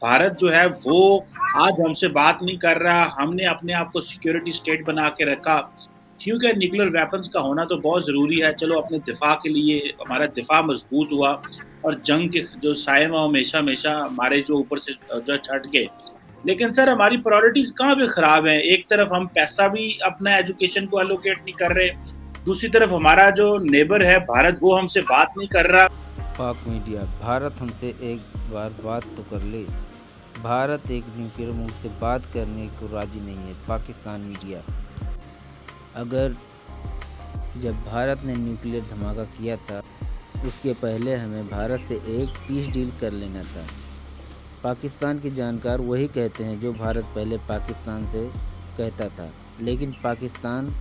भारत जो है वो आज हमसे बात नहीं कर रहा, हमने अपने आप को सिक्योरिटी स्टेट बना के रखा। क्योंकि न्यूक्लियर वेपन्स का होना तो बहुत ज़रूरी है, चलो अपने दिफ़ा के लिए हमारा दिफ़ा मज़बूत हुआ और जंग के जो साए में हमेशा-हमेशा हमारे जो ऊपर से जो छट गए। लेकिन सर हमारी प्रायोरिटीज़ कहाँ पे ख़राब हैं? एक तरफ हम पैसा भी अपना एजुकेशन को एलोकेट नहीं कर रहे, दूसरी तरफ हमारा जो नेबर है भारत वो हमसे बात नहीं कर रहा। पाक मीडिया, भारत हमसे एक बार बात तो कर ले। भारत एक न्यूक्लियर मुल्क से बात करने को राजी नहीं है। पाकिस्तान मीडिया, अगर जब भारत ने न्यूक्लियर धमाका किया था उसके पहले हमें भारत से एक पीस डील कर लेना था। पाकिस्तान के जानकार वही कहते हैं जो भारत पहले पाकिस्तान से कहता था, लेकिन पाकिस्तान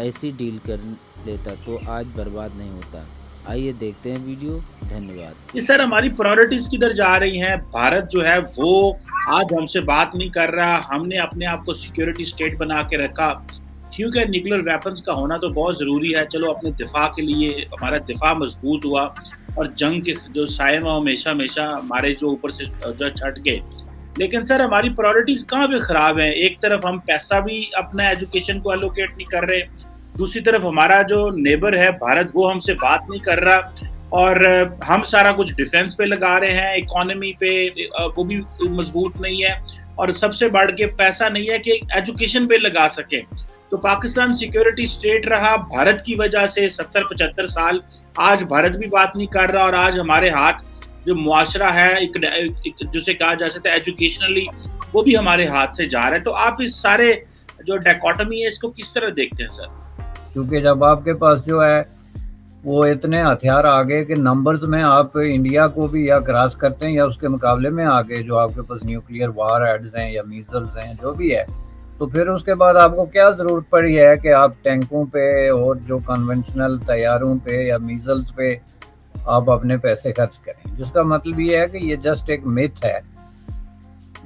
ऐसी डील कर लेता तो आज बर्बाद नहीं होता। आइए देखते हैं वीडियो। धन्यवाद। ये सर हमारी प्रायोरिटीज किधर जा रही हैं? भारत जो है वो आज हमसे बात नहीं कर रहा, हमने अपने आप को सिक्योरिटी स्टेट बना के रखा। क्योंकि न्यूक्लियर वेपन्स का होना तो बहुत ज़रूरी है, चलो अपने दिफ़ा के लिए हमारा दिफ़ा मज़बूत हुआ और जंग के जो साए में हमेशा-हमेशा हमारे जो ऊपर से जो छट गए। लेकिन सर हमारी प्रायोरिटीज़ कहाँ पे ख़राब हैं? एक तरफ हम पैसा भी अपना एजुकेशन को एलोकेट नहीं कर रहे, दूसरी तरफ हमारा जो नेबर है भारत वो हमसे बात नहीं कर रहा और हम सारा कुछ डिफेंस पे लगा रहे हैं, इकोनॉमी पे वो भी मजबूत नहीं है और सबसे बढ़ के पैसा नहीं है कि एजुकेशन पे लगा सके। तो पाकिस्तान सिक्योरिटी स्टेट रहा भारत की वजह से 70-75 साल। आज भारत भी बात नहीं कर रहा और आज हमारे हाथ जो मुआशरा है जिसे कहा जा सकता है एजुकेशनली, वो भी हमारे हाथ से जा रहा है। तो आप इस सारे जो डायकोटमी है इसको किस तरह देखते हैं सर? क्योंकि जब आपके पास जो है वो इतने हथियार आ गए कि नंबर्स में आप इंडिया को भी या क्रॉस करते हैं या उसके मुकाबले में आ गए, जो आपके पास न्यूक्लियर वार हेड्स हैं या मीजल्स हैं जो भी है, तो फिर उसके बाद आपको क्या ज़रूरत पड़ी है कि आप टैंकों पे और जो कन्वेंशनल तैयारों पे या मीजल्स पे आप अपने पैसे खर्च करें। जिसका मतलब ये है कि ये जस्ट एक मिथ है।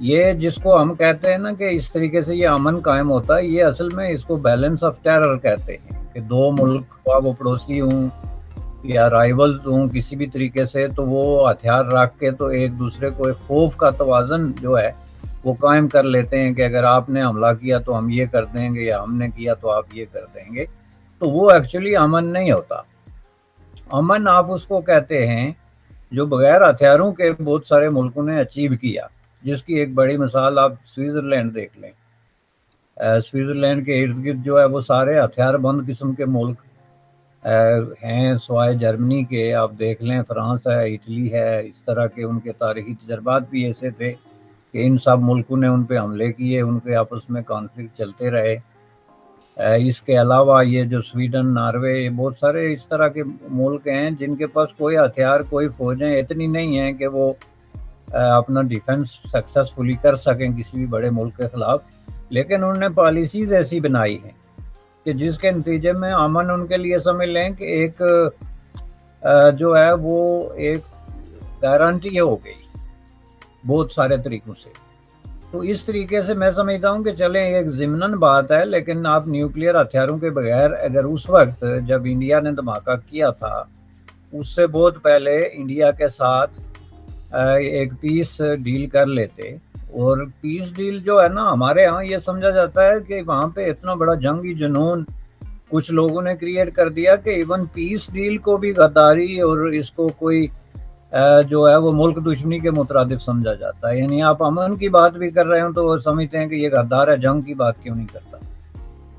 ये जिसको हम कहते हैं ना कि इस तरीके से ये अमन कायम होता है, ये असल में इसको बैलेंस ऑफ टेरर कहते हैं कि दो मुल्क वो पड़ोसी हों या राइवल्स हों किसी भी तरीके से, तो वो हथियार रख के तो एक दूसरे को एक खौफ का तवाज़न जो है वो कायम कर लेते हैं कि अगर आपने हमला किया तो हम ये कर देंगे या हमने किया तो आप ये कर देंगे। तो वो एक्चुअली अमन नहीं होता। अमन आप उसको कहते हैं जो बगैर हथियारों के बहुत सारे मुल्कों ने अचीव किया, जिसकी एक बड़ी मिसाल आप स्विट्ज़रलैंड देख लें। स्विट्ज़रलैंड के इर्द गिर्द जो है वो सारे हथियार बंद किस्म के मुल्क हैं, सिवाय जर्मनी के। आप देख लें फ्रांस है, इटली है, इस तरह के उनके तारीखी तजर्बात भी ऐसे थे कि इन सब मुल्कों ने उन पे हमले किए, उनके आपस में कॉन्फ्लिक्ट चलते रहे। इसके अलावा ये जो स्वीडन, नॉर्वे, ये बहुत सारे इस तरह के मुल्क हैं जिनके पास कोई हथियार, कोई फ़ौजें इतनी नहीं हैं कि वो अपना डिफेंस सक्सेसफुली कर सकें किसी भी बड़े मुल्क के ख़िलाफ़, लेकिन उन्होंने पॉलिसीज़ ऐसी बनाई हैं कि जिसके नतीजे में अमन उनके लिए समझ लें कि एक जो है वो एक गारंटी हो गई बहुत सारे तरीक़ों से। तो इस तरीके से मैं समझता हूँ कि चलें एक ज़िमनन बात है, लेकिन आप न्यूक्लियर हथियारों के बगैर अगर उस वक्त जब इंडिया ने धमाका किया था उससे बहुत पहले इंडिया के साथ एक पीस डील कर लेते, और पीस डील जो है ना हमारे यहाँ ये समझा जाता है कि वहाँ पे इतना बड़ा जंगी जुनून कुछ लोगों ने क्रिएट कर दिया कि इवन पीस डील को भी गद्दारी और इसको कोई जो है वो मुल्क दुश्मनी के मुतरादिफ समझा जाता है। यानी आप अमन की बात भी कर रहे हो तो वो समझते हैं कि ये गद्दार है, जंग की बात क्यों नहीं करता।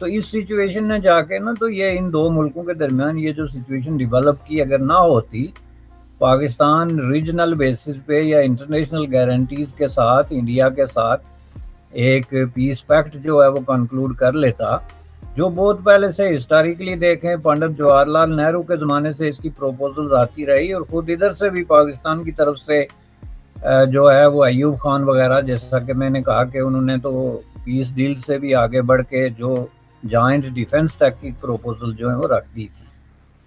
तो इस सिचुएशन में जाके ना तो ये इन दो मुल्कों के दरमियान ये जो सिचुएशन डेवलप की अगर ना होती, पाकिस्तान रीजनल बेसिस पे या इंटरनेशनल गारंटीज़ के साथ इंडिया के साथ एक पीस पैक्ट जो है वो कंक्लूड कर लेता, जो बहुत पहले से हिस्टोरिकली देखें पंडित जवाहरलाल नेहरू के ज़माने से इसकी प्रपोजल्स आती रही, और ख़ुद इधर से भी पाकिस्तान की तरफ से जो है वो अयूब खान वगैरह, जैसा कि मैंने कहा कि उन्होंने तो पीस डील से भी आगे बढ़ के जो जॉइंट डिफेंस तक की प्रपोजल जो है वो रख दी थी।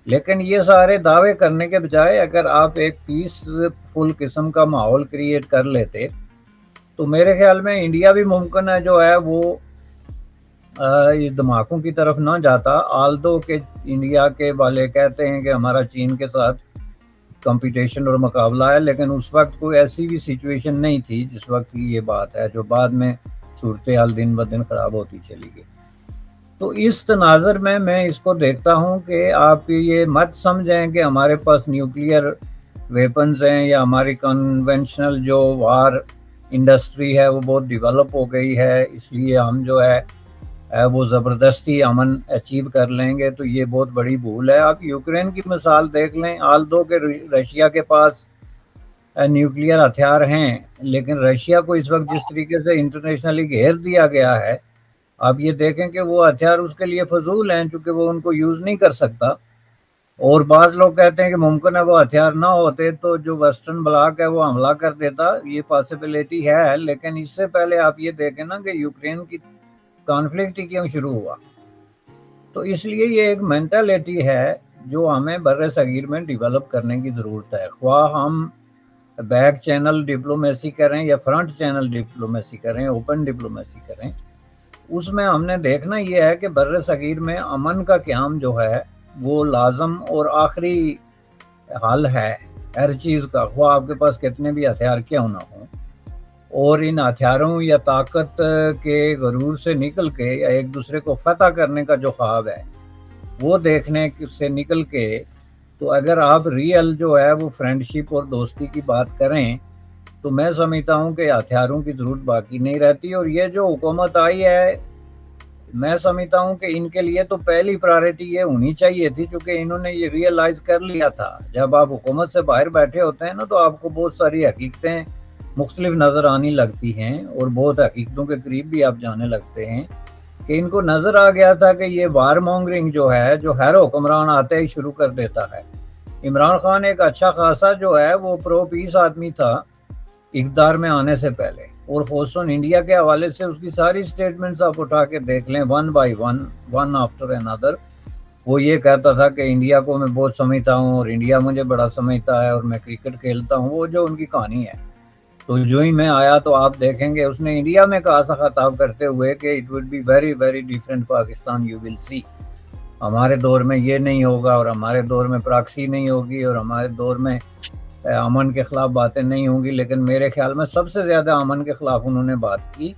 लेकिन ये सारे दावे करने के बजाय अगर आप एक पीसफुल किस्म का माहौल क्रिएट कर लेते तो मेरे ख्याल में इंडिया भी मुमकिन है जो है वो ये धमाकों की तरफ ना जाता। आल्दो के इंडिया के वाले कहते हैं कि हमारा चीन के साथ कंपटीशन और मुकाबला है, लेकिन उस वक्त कोई ऐसी भी सिचुएशन नहीं थी जिस वक्त की ये बात है, जो बाद में सूरत हाल दिन ब दिन ख़राब होती चली गई। तो इस तनाज़र में मैं इसको देखता हूँ कि आप ये मत समझें कि हमारे पास न्यूक्लियर वेपन्स हैं या हमारी कन्वेंशनल जो वार इंडस्ट्री है वो बहुत डेवलप हो गई है, इसलिए हम जो है वो ज़बरदस्ती अमन अचीव कर लेंगे। तो ये बहुत बड़ी भूल है। आप यूक्रेन की मिसाल देख लें, आल्दो के रशिया के पास न्यूक्लियर हथियार हैं, लेकिन रशिया को इस वक्त जिस तरीके से इंटरनेशनली घेर दिया गया है, आप ये देखें कि वो हथियार उसके लिए फजूल हैं, चूँकि वो उनको यूज़ नहीं कर सकता। और बाज़ लोग कहते हैं कि मुमकिन है वो हथियार ना होते तो जो वेस्टर्न ब्लॉक है वो हमला कर देता, ये पॉसिबिलिटी है। लेकिन इससे पहले आप ये देखें ना कि यूक्रेन की कॉन्फ्लिक्ट ही क्यों शुरू हुआ। तो इसलिए ये एक मेंटालिटी है जो हमें बर्रे सगीर में डेवलप करने की ज़रूरत है। ख्वाह हम बैक चैनल डिप्लोमेसी करें या फ्रंट चैनल डिप्लोमेसी करें, ओपन डिप्लोमेसी करें, उसमें हमने देखना ये है कि बर्रे सगीर में अमन का क़याम जो है वो लाजम और आखिरी हल है हर चीज़ का, ख्वाह आपके पास कितने भी हथियार क्यों ना हों। और इन हथियारों या ताकत के गरूर से निकल के या एक दूसरे को फतह करने का जो ख्वाब है वो देखने से निकल के, तो अगर आप रियल जो है वो फ्रेंडशिप और दोस्ती की बात करें तो मैं समझता हूँ कि हथियारों की ज़रूरत बाकी नहीं रहती। और ये जो हुकूमत आई है, मैं समझता हूँ कि इनके लिए तो पहली प्रायोरिटी ये होनी चाहिए थी, चूँकि इन्होंने ये रियलाइज़ कर लिया था। जब आप हुकूमत से बाहर बैठे होते हैं ना, तो आपको बहुत सारी हकीकतें मुख्तलिफ नज़र आने लगती हैं और बहुत हकीकतों के करीब भी आप जाने लगते हैं। कि इनको नज़र आ गया था कि ये वार मॉन्गरिंग जो है, जो हर हुक्मरान आते ही शुरू कर देता है। इमरान खान एक अच्छा खासा जो है वो प्रो पीस आदमी था इक़्तिदार में आने से पहले, और ख़ुसूसन इंडिया के हवाले से उसकी सारी स्टेटमेंट्स आप उठा के देख लें, one by one, one after another. वो ये कहता था कि इंडिया को मैं बहुत समझता हूँ और इंडिया मुझे बड़ा समझता है और मैं क्रिकेट खेलता हूँ, वो जो उनकी कहानी है। तो जो ही मैं आया तो आप देखेंगे उसने इंडिया में कहा था खिताब करते हुए कि it would be very very different Pakistan, you will see. हमारे दौर में ये नहीं होगा और हमारे दौर में प्रॉक्सी नहीं होगी और हमारे दौर में अमन के ख़िलाफ़ बातें नहीं होंगी। लेकिन मेरे ख्याल में सबसे ज़्यादा अमन के ख़िलाफ़ उन्होंने बात की,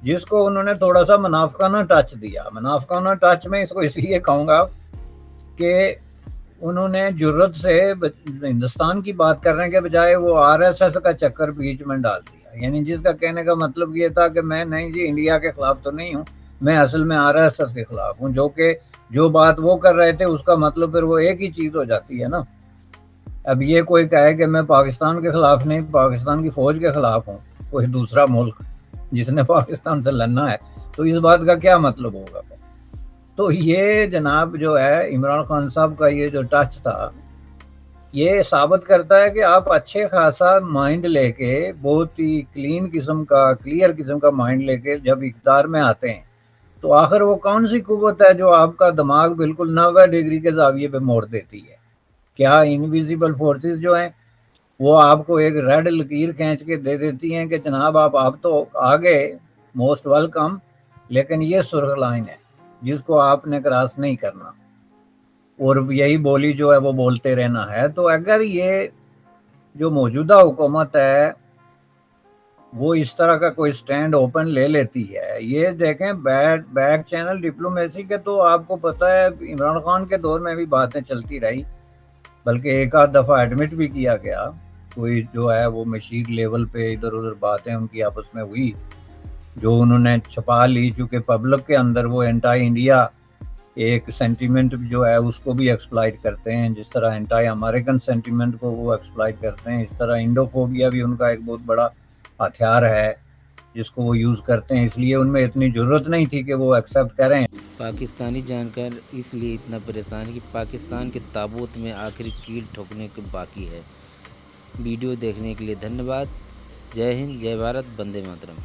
जिसको उन्होंने थोड़ा सा मुनाफिकाना टच दिया। मुनाफिकाना टच में इसको इसलिए कहूँगा कि उन्होंने जुर्रत से हिंदुस्तान की बात करने के बजाय वो आरएसएस का चक्कर बीच में डाल दिया। यानी जिसका कहने का मतलब ये था कि मैं नहीं जी इंडिया के ख़िलाफ़ तो नहीं हूँ, मैं असल में आरएसएस के ख़िलाफ़ हूँ। जो बात वो कर रहे थे उसका मतलब फिर वो एक ही चीज़ हो जाती है ना। अब ये कोई कहे कि मैं पाकिस्तान के ख़िलाफ़ नहीं, पाकिस्तान की फ़ौज के ख़िलाफ़ हूँ, कोई दूसरा मुल्क जिसने पाकिस्तान से लड़ना है, तो इस बात का क्या मतलब होगा। तो ये जनाब जो है इमरान खान साहब का ये जो टच था, ये साबित करता है कि आप अच्छे खासा माइंड लेके, बहुत ही क्लीयर किस्म का माइंड लेके जब इक़्तिदार में आते हैं, तो आखिर वो कौन सी कुव्वत है जो आपका दिमाग बिल्कुल 90 डिग्री के ज़ाविये पे मोड़ देती है। क्या इनविजिबल फोर्सेस जो हैं वो आपको एक रेड लकीर खींच के दे देती हैं कि जनाब आप तो आगे, मोस्ट वेलकम, लेकिन ये सुर्ख लाइन है जिसको आपने क्रॉस नहीं करना, और यही बोली जो है वो बोलते रहना है। तो अगर ये जो मौजूदा हुकूमत है वो इस तरह का कोई स्टैंड ओपन ले लेती है, ये देखें बैक चैनल डिप्लोमेसी के, तो आपको पता है इमरान खान के दौर में भी बातें चलती रही, बल्कि एक आध दफ़ा एडमिट भी किया गया। कोई जो है वो मशीर लेवल पे इधर उधर बातें उनकी आपस में हुई जो उन्होंने छुपा ली, चूँकि पब्लिक के अंदर वो एंटी इंडिया एक सेंटीमेंट जो है उसको भी एक्सप्लॉइट करते हैं, जिस तरह एंटी अमेरिकन सेंटीमेंट को वो एक्सप्लॉइट करते हैं, इस तरह इंडोफोबिया भी उनका एक बहुत बड़ा हथियार है जिसको वो यूज़ करते हैं। इसलिए उनमें इतनी ज़रूरत नहीं थी कि वो एक्सेप्ट करें। पाकिस्तानी जानकर इसलिए इतना परेशान है कि पाकिस्तान के ताबूत में आखिर कील ठोकने के बाकी है। वीडियो देखने के लिए धन्यवाद। जय हिंद, जय भारत, वंदे मातरम।